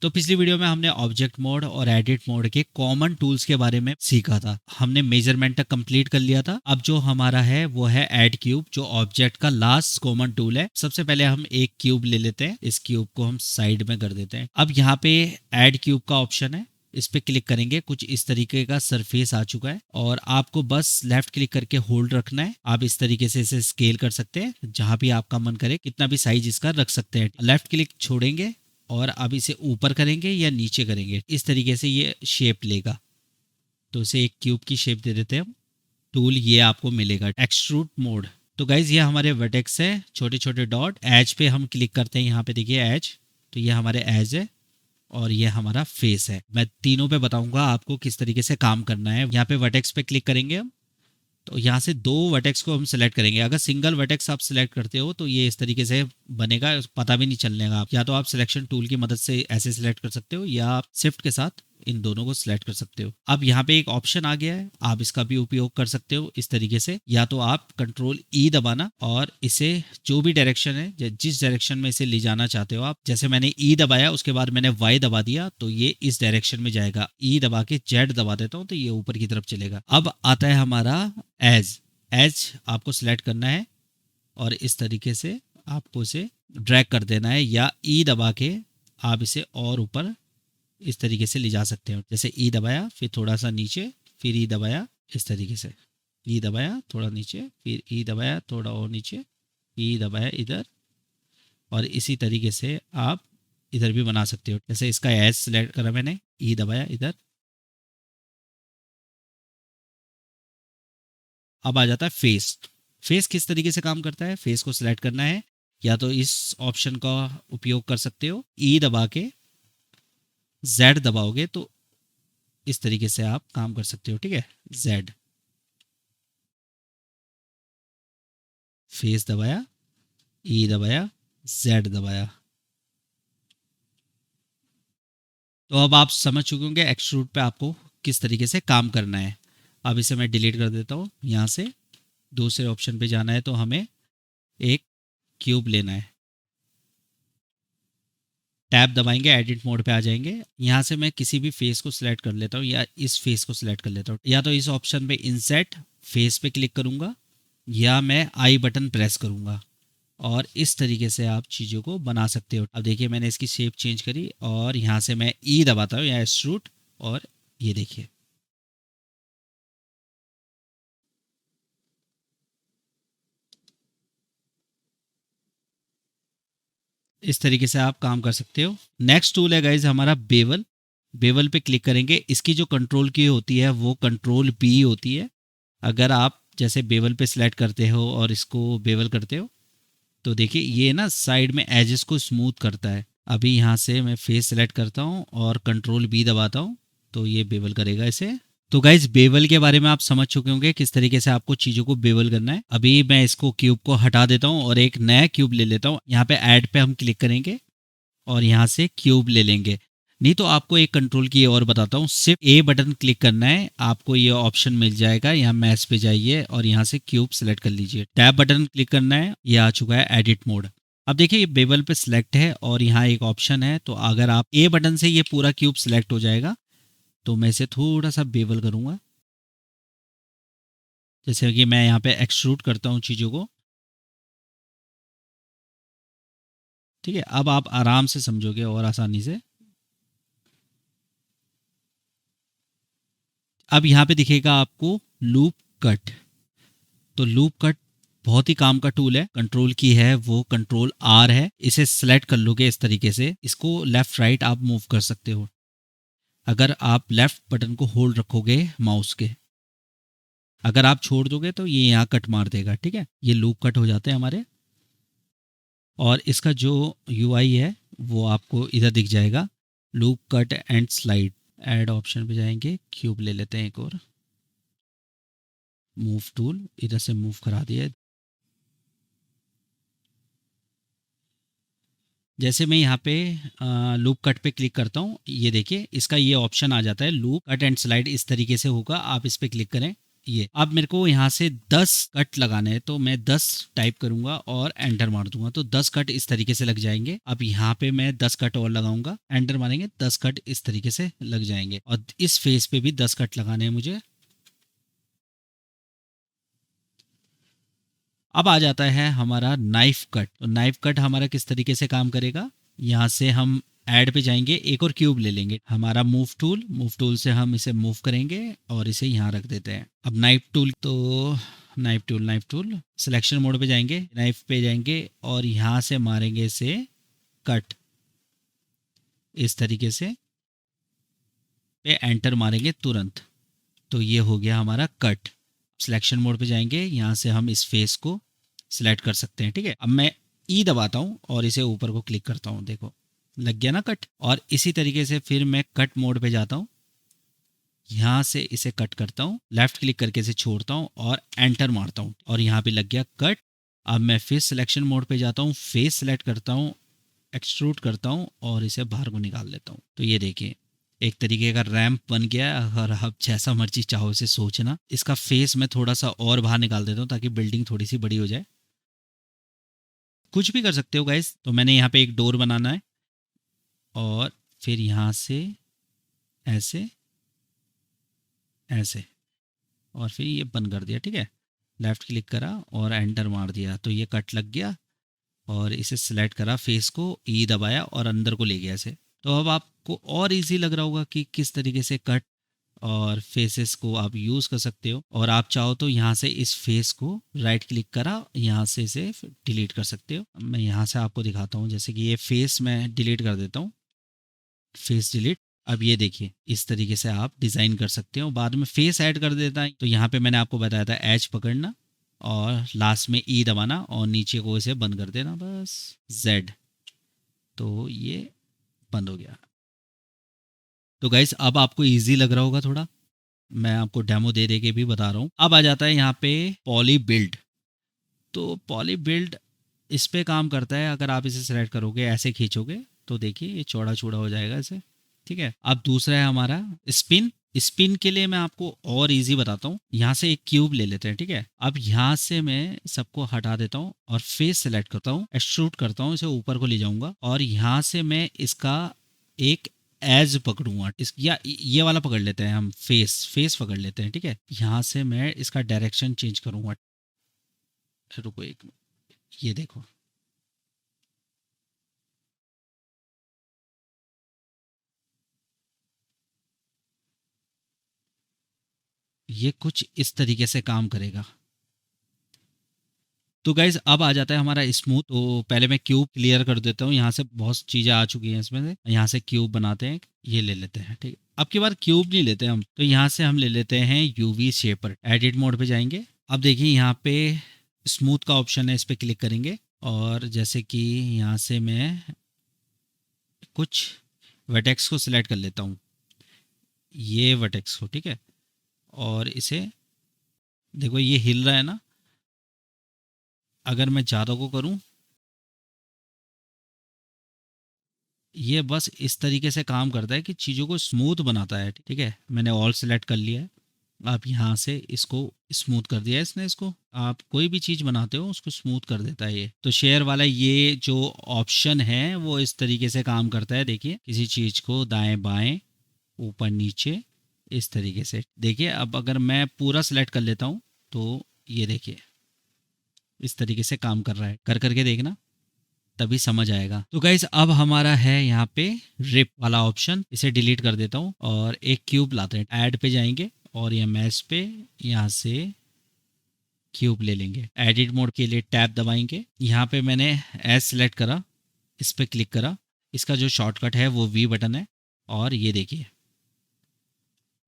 तो पिछली वीडियो में हमने ऑब्जेक्ट मोड और एडिट मोड के कॉमन टूल्स के बारे में सीखा था। हमने मेजरमेंट तक कंप्लीट कर लिया था। अब जो हमारा है वो है ऐड क्यूब, जो ऑब्जेक्ट का लास्ट कॉमन टूल है। सबसे पहले हम एक क्यूब ले लेते हैं, इस क्यूब को हम साइड में कर देते हैं। अब यहाँ पे ऐड क्यूब का ऑप्शन है, इस पे क्लिक करेंगे, कुछ इस तरीके का सरफेस आ चुका है और आपको बस लेफ्ट क्लिक करके होल्ड रखना है। आप इस तरीके से इसे स्केल कर सकते हैं, जहां भी आपका मन करे कितना भी साइज इसका रख सकते हैं। लेफ्ट क्लिक छोड़ेंगे और अब इसे ऊपर करेंगे या नीचे करेंगे, इस तरीके से ये शेप लेगा। तो इसे एक क्यूब की शेप दे देते हैं हम। टूल ये आपको मिलेगा एक्सट्रूड मोड। तो गाइज ये हमारे वर्टेक्स है, छोटे छोटे डॉट। एज पे हम क्लिक करते हैं, यहाँ पे देखिए एज, तो ये हमारे एज है और ये हमारा फेस है। मैं तीनों पे बताऊंगा आपको किस तरीके से काम करना है। यहाँ पे वर्टेक्स पे क्लिक करेंगे हम, तो यहाँ से दो वर्टेक्स को हम सेलेक्ट करेंगे। अगर सिंगल वर्टेक्स आप सेलेक्ट करते हो तो ये इस तरीके से बनेगा, पता भी नहीं चलने का। या तो आप सिलेक्शन टूल की मदद से ऐसे सिलेक्ट कर सकते हो या आप शिफ्ट के साथ इन दोनों को सिलेक्ट कर सकते हो। अब यहाँ पे एक ऑप्शन आ गया है, आप इसका भी उपयोग कर सकते हो इस तरीके से। या तो आप कंट्रोल ई दबाना और इसे जो भी डायरेक्शन है, जिस डायरेक्शन में इसे ले जाना चाहते हो आप, जैसे मैंने ई दबाया उसके बाद मैंने वाई दबा दिया तो ये इस डायरेक्शन में जाएगा। ई दबा के जेड दबा देता हूँ तो ये ऊपर की तरफ चलेगा। अब आता है हमारा एज। एज आपको सिलेक्ट करना है और इस तरीके से आपको इसे ड्रैग कर देना है, या ई दबा के आप इसे और ऊपर इस तरीके से ले जा सकते हो। जैसे ई दबाया, फिर थोड़ा सा नीचे, फिर ई दबाया, इस तरीके से ई दबाया थोड़ा नीचे, फिर ई दबाया थोड़ा और नीचे, ई दबाया इधर, और इसी तरीके से आप इधर भी बना सकते हो। जैसे इसका एज सिलेक्ट करा मैंने, ई दबाया इधर, अब आ जाता है फेस। फेस किस तरीके से काम करता है, फेस को सिलेक्ट करना है, या तो इस ऑप्शन का उपयोग कर सकते हो, ई दबा के जेड दबाओगे तो इस तरीके से आप काम कर सकते हो। ठीक है, जेड, फेस दबाया, ई दबाया, जेड दबाया। तो अब आप समझ चुके होंगे एक्सट्रूड पे आपको किस तरीके से काम करना है। अब इसे मैं डिलीट कर देता हूँ। यहाँ से दूसरे ऑप्शन पे जाना है तो हमें एक क्यूब लेना है, टैब दबाएंगे, एडिट मोड पे आ जाएंगे। यहाँ से मैं किसी भी फेस को सिलेक्ट कर लेता हूँ या इस फेस को सिलेक्ट कर लेता हूँ, या तो इस ऑप्शन पे इंसर्ट फेस पे क्लिक करूँगा या मैं आई बटन प्रेस करूँगा, और इस तरीके से आप चीज़ों को बना सकते हो। अब देखिए मैंने इसकी शेप चेंज करी और यहाँ से मैं ई दबाता हूँ या एक्सट्रूड, और ये देखिए इस तरीके से आप काम कर सकते हो। नेक्स्ट टूल है गाइज हमारा बेवल। बेवल पे क्लिक करेंगे, इसकी जो कंट्रोल की होती है वो कंट्रोल पी होती है। अगर आप जैसे बेवल पे सिलेक्ट करते हो और इसको बेवल करते हो तो देखिए ये ना साइड में एजेस को स्मूथ करता है। अभी यहाँ से मैं फेस सेलेक्ट करता हूँ और कंट्रोल बी दबाता हूँ तो ये बेवल करेगा इसे। तो गाइज बेवल के बारे में आप समझ चुके होंगे किस तरीके से आपको चीज़ों को बेवल करना है। अभी मैं इसको क्यूब को हटा देता हूँ और एक नया क्यूब ले लेता हूँ। यहाँ पे ऐड पे हम क्लिक करेंगे और यहाँ से क्यूब ले लेंगे। नहीं तो आपको एक कंट्रोल की और बताता हूँ, सिर्फ ए बटन क्लिक करना है, आपको ये ऑप्शन मिल जाएगा। यहाँ मैच पे जाइए और यहाँ से क्यूब सेलेक्ट कर लीजिए, टैब बटन क्लिक करना है, ये आ चुका है एडिट मोड। अब देखिए ये बेवल पे सिलेक्ट है और यहाँ एक ऑप्शन है, तो अगर आप ए बटन से ये पूरा क्यूब सिलेक्ट हो जाएगा। तो मैं इसे थोड़ा सा बेवल करूँगा, जैसे कि मैं यहाँ पे एक्सट्रूड करता हूँ चीज़ों को। ठीक है, अब आप आराम से समझोगे और आसानी से। अब यहाँ पे दिखेगा आपको लूप कट। तो लूप कट बहुत ही काम का टूल है। कंट्रोल की है वो कंट्रोल आर है, इसे सेलेक्ट कर लोगे इस तरीके से, इसको लेफ्ट राइट आप मूव कर सकते हो अगर आप लेफ्ट बटन को होल्ड रखोगे माउस के। अगर आप छोड़ दोगे तो ये यहाँ कट मार देगा। ठीक है, ये लूप कट हो जाते हैं हमारे। और इसका जो यूआई है वो आपको इधर दिख जाएगा, loop cut and slide. Add option पे जाएंगे, क्यूब ले लेते हैं एक और, मूव टूल इधर से मूव करा दिया। जैसे मैं यहाँ पे लूप कट पे क्लिक करता हूँ, ये देखिए इसका ये ऑप्शन आ जाता है, लूप कट एंड स्लाइड इस तरीके से होगा। आप इस पे क्लिक करें, ये अब मेरे को यहाँ से 10 कट लगाने हैं, तो मैं 10 टाइप करूंगा और एंटर मार दूंगा, तो 10 कट इस तरीके से लग जाएंगे। अब यहाँ पे मैं 10 कट और लगाऊंगा, एंटर मारेंगे, 10 कट इस तरीके से लग जाएंगे। और इस फेस पे भी 10 कट लगाने हैं मुझे। अब आ जाता है हमारा नाइफ कट। तो नाइफ कट हमारा किस तरीके से काम करेगा, यहाँ से हम ऐड पे जाएंगे, एक और क्यूब ले लेंगे, हमारा मूव टूल से हम इसे मूव करेंगे और इसे यहाँ रख देते हैं। अब नाइफ टूल सिलेक्शन मोड पे जाएंगे, नाइफ पे जाएंगे और यहाँ से मारेंगे इसे कट इस तरीके से, पे एंटर मारेंगे तुरंत, तो ये हो गया हमारा कट। सिलेक्शन मोड पे जाएंगे, यहाँ से हम इस फेस को सिलेक्ट कर सकते हैं। ठीक है, अब मैं ई दबाता हूँ और इसे ऊपर को क्लिक करता हूँ, देखो लग गया ना कट। और इसी तरीके से फिर मैं कट मोड पे जाता हूँ, यहाँ से इसे कट करता हूँ, लेफ्ट क्लिक करके इसे छोड़ता हूँ और एंटर मारता हूँ और यहाँ पे लग गया कट। अब मैं फिर सिलेक्शन मोड पे जाता हूँ, फेस सेलेक्ट करता हूँ, एक्सट्रूड करता हूँ और इसे बाहर को निकाल लेता हूँ। तो ये देखिए एक तरीके का रैंप बन गया है। और आप जैसा मर्जी चाहो इसे सोचना। इसका फेस मैं थोड़ा सा और बाहर निकाल देता हूँ ताकि बिल्डिंग थोड़ी सी बड़ी हो जाए। कुछ भी कर सकते हो गाइस। तो मैंने यहाँ पे एक डोर बनाना है और फिर यहाँ से ऐसे ऐसे और फिर ये बंद कर दिया। ठीक है, लेफ्ट क्लिक करा और एंटर मार दिया, तो ये कट लग गया। और इसे सिलेक्ट करा, फेस को ई दबाया और अंदर को ले गया इसे। तो अब आपको और इजी लग रहा होगा कि किस तरीके से कट और फेसेस को आप यूज़ कर सकते हो। और आप चाहो तो यहाँ से इस फेस को राइट क्लिक करा, यहाँ से इसे डिलीट कर सकते हो। मैं यहाँ से आपको दिखाता हूँ, जैसे कि ये फेस मैं डिलीट कर देता हूँ, फेस डिलीट। अब ये देखिए इस तरीके से आप डिज़ाइन कर सकते हो। बाद में फेस ऐड कर देता है। तो यहाँ पे मैंने आपको बताया था एज पकड़ना और लास्ट में ई दबाना और नीचे को इसे बंद कर देना, बस जेड, तो ये बंद हो गया। तो गाइस अब आपको इजी लग रहा होगा थोड़ा, मैं आपको डेमो दे दे के भी बता रहा हूँ। अब आ जाता है यहाँ पे पॉली बिल्ड। तो पॉली बिल्ड इस पे काम करता है। अगर आप इसे सेलेक्ट करोगे, ऐसे खींचोगे, तो देखिए ये चौड़ा चौड़ा हो जाएगा इसे। ठीक है, अब दूसरा है हमारा स्पिन। स्पिन के लिए मैं आपको और इजी बताता हूँ। यहाँ से एक क्यूब ले लेते हैं। ठीक है, अब यहाँ से मैं सबको हटा देता हूँ और फेस सेलेक्ट करता हूँ, एक्सट्रूड करता हूँ, इसे ऊपर को ले जाऊंगा और यहाँ से मैं इसका एक एज पकड़ूंगा। इस या ये वाला पकड़ लेते हैं हम, फेस पकड़ लेते हैं। ठीक है, यहाँ से मैं इसका डायरेक्शन चेंज करूंगा। रुको एक मिनट, ये देखो ये कुछ इस तरीके से काम करेगा। तो गाइज अब आ जाता है हमारा स्मूथ। तो पहले मैं क्यूब क्लियर कर देता हूँ, यहाँ से बहुत चीज़ें आ चुकी हैं इसमें से। यहाँ से क्यूब बनाते हैं, ये ले लेते हैं। ठीक है, अब की बार क्यूब नहीं लेते हम, तो यहाँ से हम ले लेते हैं यूवी शेपर। एडिट मोड पे जाएंगे। अब देखिए यहाँ पे स्मूथ का ऑप्शन है, इस पर क्लिक करेंगे और जैसे कि यहाँ से मैं कुछ वर्टेक्स को सिलेक्ट कर लेता हूँ, ये वर्टेक्स को। ठीक है, और इसे देखो ये हिल रहा है ना, अगर मैं ज़्यादा को करूँ, ये बस इस तरीके से काम करता है कि चीज़ों को स्मूथ बनाता है। ठीक है, मैंने ऑल सेलेक्ट कर लिया है। आप यहाँ से इसको स्मूथ कर दिया है इसने। इसको आप कोई भी चीज़ बनाते हो उसको स्मूथ कर देता है ये। तो शेयर वाला ये जो ऑप्शन है वो इस तरीके से काम करता है। देखिए किसी चीज़ को दाएं बाएं ऊपर नीचे इस तरीके से। देखिए अब अगर मैं पूरा सेलेक्ट कर लेता हूँ तो ये देखिए इस तरीके से काम कर रहा है। कर करके देखना, तभी समझ आएगा। तो गाइज अब हमारा है यहाँ पे रिप वाला ऑप्शन, इसे डिलीट कर देता हूँ और एक क्यूब लाते हैं। ऐड पे जाएंगे और ये मैच पे यहाँ से क्यूब ले लेंगे। एडिट मोड के लिए टैब दबाएंगे। यहाँ पे मैंने एज सेलेक्ट करा, इस पे क्लिक करा। इसका जो शॉर्टकट है वो वी बटन है और ये देखिए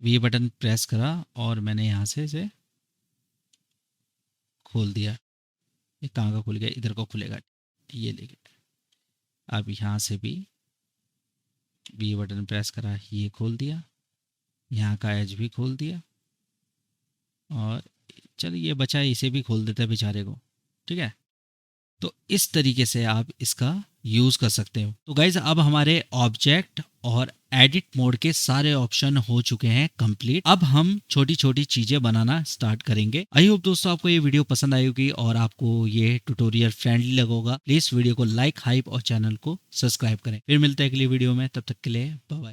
वी बटन प्रेस करा और मैंने यहाँ से इसे खोल दिया। ये कहाँ का खुल गया, इधर को खुलेगा, ये देखिए। अब यहाँ से भी बी बटन प्रेस करा, ये खोल दिया, यहाँ का एज भी खोल दिया और चलिए ये बचा है, इसे भी खोल देते हैं बेचारे को। ठीक है, तो इस तरीके से आप इसका यूज कर सकते हो। तो गाइज अब हमारे ऑब्जेक्ट और एडिट मोड के सारे ऑप्शन हो चुके हैं कंप्लीट। अब हम छोटी छोटी चीजें बनाना स्टार्ट करेंगे। आई होप दोस्तों आपको ये वीडियो पसंद आई होगी और आपको ये ट्यूटोरियल फ्रेंडली लगा होगा। प्लीज वीडियो को लाइक, हाइप और चैनल को सब्सक्राइब करें। फिर मिलते हैं अगली वीडियो में, तब तक के लिए बाय बाय।